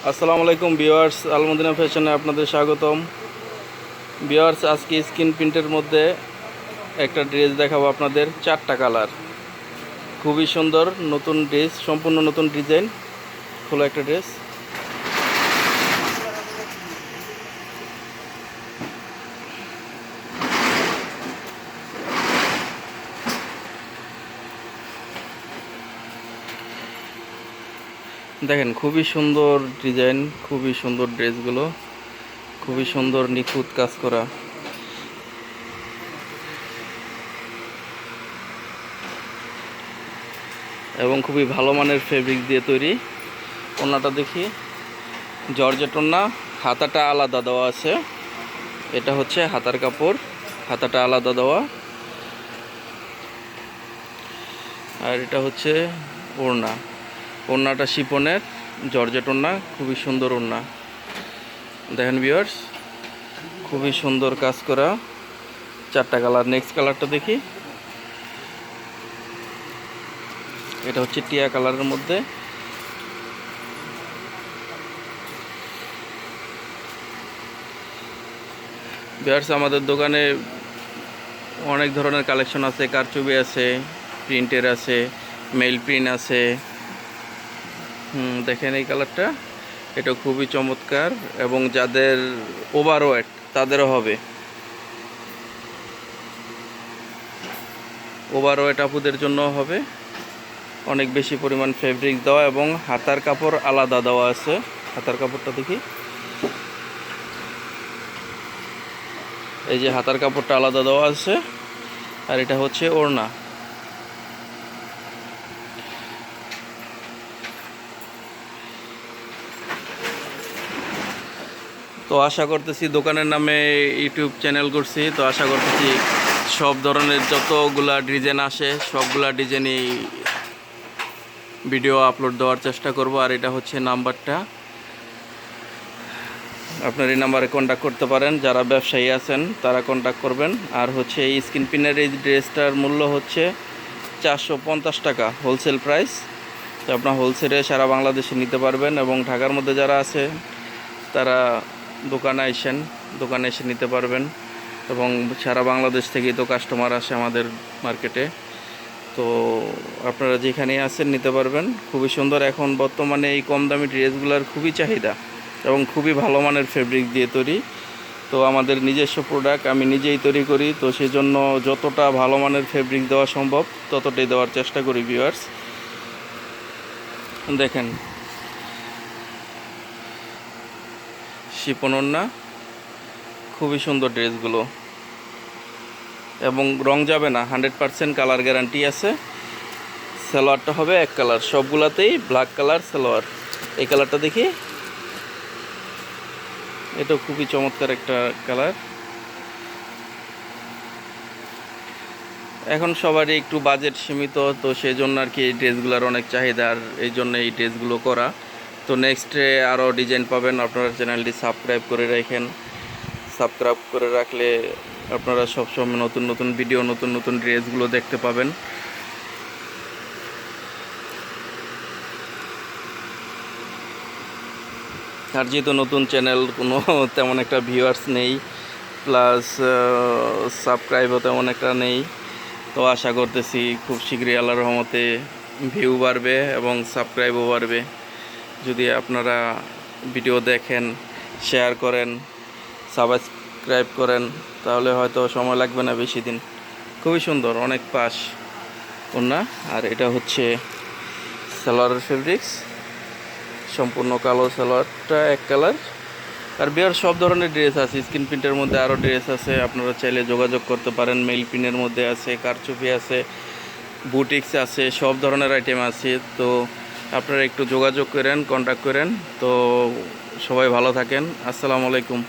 আসসালামু আলাইকুম ভিউয়ার্স, আলমদিনা ফ্যাশনে আপনাদের স্বাগতম। ভিউয়ার্স, আজকে স্ক্রিন প্রিন্টের মধ্যে একটা ড্রেস দেখাবো আপনাদের, 4টা কালার, খুবই সুন্দর নতুন ড্রেস, সম্পূর্ণ নতুন ডিজাইন, খোলা একটা ড্রেস। দেখেন খুবই সুন্দর ডিজাইন, খুবই সুন্দর ড্রেসগুলো, খুবই সুন্দর নিখুঁত কাজ করা এবং খুবই ভালো মানের ফেব্রিক দিয়ে তৈরি। ওড়নাটা দেখি, জর্জেট ওড়না, হাতাটা আলাদা দেওয়া আছে। এটা হচ্ছে হাতার কাপড়, হাতাটা আলাদা দেওয়া। আর এটা হচ্ছে ওড়না, ওড়নাটা শিপনের জর্জেট ওড়না, খুবই সুন্দর ওড়না। দেখেন ভিউয়ার্স, খুবই সুন্দর কাজ করা, 4টা কালার। নেক্সট কালারটা দেখি, এটা হচ্ছে টিয়া কালারের মধ্যে। ভিউয়ার্স, আমাদের দোকানে অনেক ধরনের কালেকশন আছে, কারচুপি আছে, প্রিন্টের আছে, মেল প্রিন্ট আছে। দেখেন এই কালারটা, এটা খুবই চমৎকার এবং যাদের ওভারওয়েট তাদেরও হবে। ওভারওয়েট আপুদের জন্য হবে, অনেক বেশি পরিমাণ ফেব্রিক দেওয়া এবং হাতার কাপড় আলাদা দেওয়া আছে। হাতার কাপড়টা দেখি, এই যে হাতার কাপড়টা আলাদা দেওয়া আছে। আর এটা হচ্ছে ওড়না। তো আশা করতেছি, দোকানের নামে ইউটিউব চ্যানেল করছি, তো আশা করতেছি সব ধরনের যতগুলা ডিজাইন আসে সবগুলা ডিজাইনই ভিডিও আপলোড দেওয়ার চেষ্টা করব। আর এটা হচ্ছে নাম্বারটা, আপনার এই নাম্বারে কন্ট্যাক্ট করতে পারেন, যারা ব্যবসায়ী আছেন তারা কন্ট্যাক্ট করবেন। আর হচ্ছে এই স্ক্রিন প্রিন্টের এই ড্রেসটার মূল্য হচ্ছে 450 টাকা হোলসেল প্রাইস। তো আপনার হোলসেলে সারা বাংলাদেশে নিতে পারবেন এবং ঢাকার মধ্যে যারা আছে তারা দোকানে এসে নিতে পারবেন। এবং সারা বাংলাদেশ থেকেই তো কাস্টমার আসে আমাদের মার্কেটে, তো আপনারা যেখানে আছেন নিতে পারবেন। খুবই সুন্দর, এখন বর্তমানে এই কম দামি ড্রেসগুলোর খুবই চাহিদা এবং খুবই ভালো মানের ফেব্রিক দিয়ে তৈরি। তো আমাদের নিজস্ব প্রোডাক্ট, আমি নিজেই তৈরি করি, তো সেই জন্য যতটা ভালো মানের ফেব্রিক দেওয়া সম্ভব ততটাই দেওয়ার চেষ্টা করি ভিউয়ার্স। দেখেন শিপন ওড়না, খুবই সুন্দর ড্রেসগুলো এবং রং যাবে না, 100% কালার গ্যারান্টি আছে। সালোয়ারটা হবে এক কালার, সবগুলাতেই ব্ল্যাক কালার সালোয়ার। এই কালারটা দেখি, এটা খুবই চমৎকার একটা কালার। এখন সবারই একটু বাজেট সীমিত, তো সেই জন্য আর কি এই ড্রেসগুলোর অনেক চাহিদা, আর এই জন্য এই ড্রেসগুলো করা। তো নেক্সটে আরও ডিজাইন পাবেন, আপনারা চ্যানেলটি সাবস্ক্রাইব করে রাখেন। সাবস্ক্রাইব করে রাখলে আপনারা সবসময় নতুন নতুন ভিডিও, নতুন নতুন ড্রেসগুলো দেখতে পাবেন। আর যেহেতু নতুন চ্যানেল, কোনো তেমন একটা ভিউয়ার্স নেই, প্লাস সাবস্ক্রাইবও তেমন একটা নেই, তো আশা করতেছি খুব শীঘ্রই আল্লাহর রহমতে ভিউ বাড়বে এবং সাবস্ক্রাইবও বাড়বে। যদি আপনারা ভিডিও দেখেন, শেয়ার করেন, সাবস্ক্রাইব করেন, তাহলে হয়তো সময় লাগবে না বেশি দিন। খুবই সুন্দর, অনেক পাশ ওড়না। আর এটা হচ্ছে সালোয়ারের ফেব্রিক্স, সম্পূর্ণ কালো, সালোয়ারটা এক কালার। আর বিয়ার সব ধরনের ড্রেস আছে, স্ক্রিন প্রিন্টের মধ্যে আরও ড্রেস আছে, আপনারা চাইলে যোগাযোগ করতে পারেন। মেল প্রিন্টের মধ্যে আছে, কারচুপি আছে, বুটিক্স আছে, সব ধরনের আইটেম আছে। তো আপনারা একটু যোগাযোগ করেন, কন্ট্যাক্ট করেন। তো সবাই ভালো থাকেন, আসসালামু আলাইকুম।